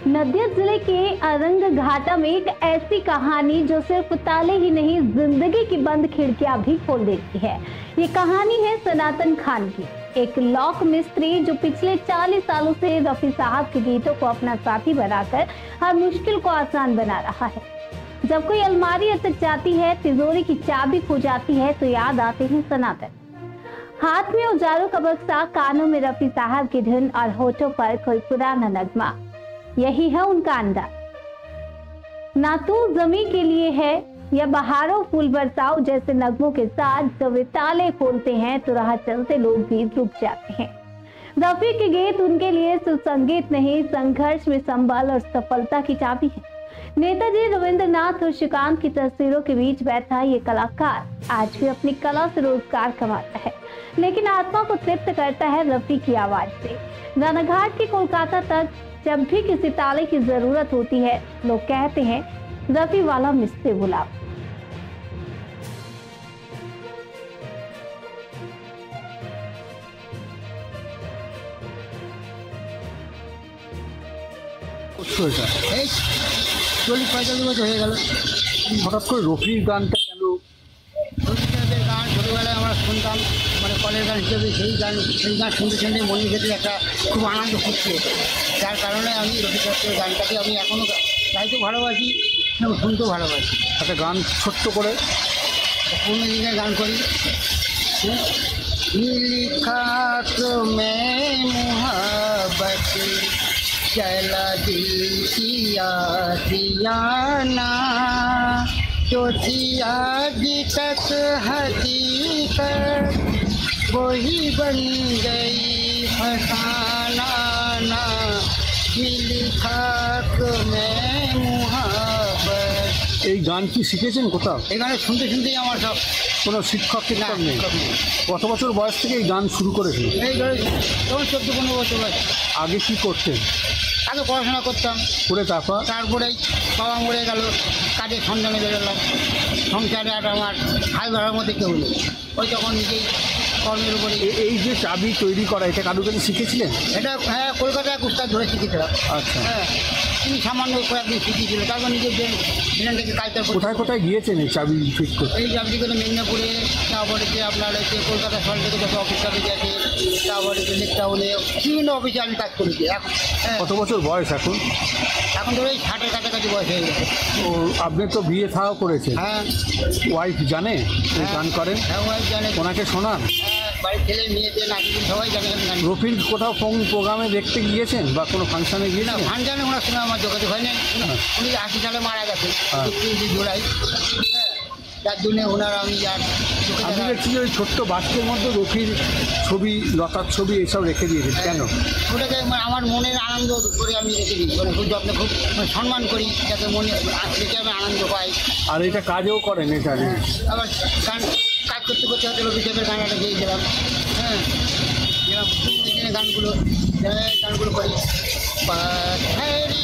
नदिया जिले के अरंग घाटा में एक ऐसी कहानी जो सिर्फ ताले ही नहीं जिंदगी की बंद खिड़कियां भी खोल देती है। ये कहानी है सनातन खान की, एक लॉक मिस्त्री जो पिछले 40 सालों से रफी साहब के गीतों को अपना साथी बनाकर हर मुश्किल को आसान बना रहा है। जब कोई अलमारी अटक जाती है, तिजोरी की चाबी खो जाती है तो याद आते हैं सनातन। हाथ में औजारों का बक्सा, कानों में रफी साहब की धुन और होठों पर कोई पुराना नगमा, यही है उनका अंदाज। ना तू जमी के लिए है या बहारों फूल बरसाओ जैसे नगमों के साथ जब वे ताले खोलते हैं तो राह चलते लोग भी रुक जाते हैं। रफी के गीत उनके लिए सिर्फ संगीत नहीं, संघर्ष में संबल और सफलता की चाबी है। नेताजी, रविंद्रनाथ और श्रीकांत की तस्वीरों के बीच बैठा ये कलाकार आज भी अपनी कला से रोजगार कमाता है, लेकिन आत्मा को तृप्त करता है रफी की आवाज से। रानाघाट की कोलकाता तक जब भी किसी ताले की जरूरत होती है, लोग कहते हैं रफी वाला मिस्त्री बुलाओ। এই 40-45 বছর হয়ে গেল। হঠাৎ করে রফির গানটা কেন? রবীন্দ্রনাথের গান ছোটোবেলায় আমরা শুনতাম, মানে কলের গান হিসেবে সেই গান শুনতে শুনতে মনের ভেতরে একটা খুব আনন্দ ফুটছে। যার কারণে আমি রবীন্দ্রনাথের গানটাকে আমি এখনও গাইতেও ভালোবাসি এবং শুনতেও ভালোবাসি। একটা গান ছোট্ট করে পুরনো দিনের গান করি। लिखा तो मैं मुहब्बत चला दिल किया दियाना तो थी आज तक हकीकत वही बन गई फसाना ना लिखा तो मैं मुहब्बत। এই গান কি শিখেছেন কোথাও? এই গানে শুনতে শুনতেই আমার সব। কোনো শিক্ষক টিক্ষক নেই? নেই। কত বছর বয়স থেকে এই গান শুরু করেছেন? এই ধরে তখন 14-15 বছর বয়স। আগে কি করতেন? আগে পড়াশোনা করতাম, করে তারপরেই বাবা মরে গেল, কাজের সন্ধানে বেরোলাম। সংসারে আর আমার হাল ধরার মধ্যে কেউ নেই, ওই তখন নিজেই কর্মের উপরে। এই যে চাবি তৈরি করা, এটা কারোর কাছে শিখেছিলেন? এটা হ্যাঁ, কলকাতায় উস্তাদ ধরে শিখেছিলাম। আচ্ছা, হ্যাঁ, তিনি সামান্য কয়েকদিন শিখিয়েছিল, তারপর নিজের সেখান থেকে কাজটা। কোথায় কোথায় গিয়েছেন এই চাবি ফিট করতে? এই চাবি করে মেদিনীপুরে, তারপরে যে আপনার হচ্ছে কলকাতা শহর থেকে যত অফিস টফিস আছে, তারপরে যে লেক টাউনে বিভিন্ন অফিসে আমি কাজ করেছি। এখন কত বছর বয়স এখন? এখন ধরো এই 60-এর কাছাকাছি বয়স হয়ে গেছে। ও, আপনি তো বিয়ে থাও করেছেন? হ্যাঁ। ওয়াইফ জানে গান করেন? হ্যাঁ, ওয়াইফ জানে। ওনাকে শোনান? বাড়ির ছেলে মেয়েদের নাতি সবাই জানে গান। রফির কোথাও কোন প্রোগ্রামে দেখতে গিয়েছেন বা কোনো ফাংশনে না, গিয়েছেন? ফাংশনে ওনার সঙ্গে আমার যোগাযোগ হয় না। উনি 80 সালে মারা গেছেন, 31 জুলাই। হ্যাঁ, তার জন্য ওনার আমি আর আমি দেখছি ওই ছোট্ট বাক্সের মধ্যে রফির ছবি, লতার ছবি এসব রেখে দিয়েছেন কেন? ওটাকে আমার মনের আনন্দ করে আমি রেখে দিই, মানে খুব যত্ন, খুব সম্মান করি, যাতে মনে রেখে আমি আনন্দ পাই। আর এটা কাজেও করেন এটা? আবার কাজ করতে করতে হয়তো রবি সাহেবের গানটা গিয়েছিলাম। হ্যাঁ, যেরকম গানগুলো করি। পাথরি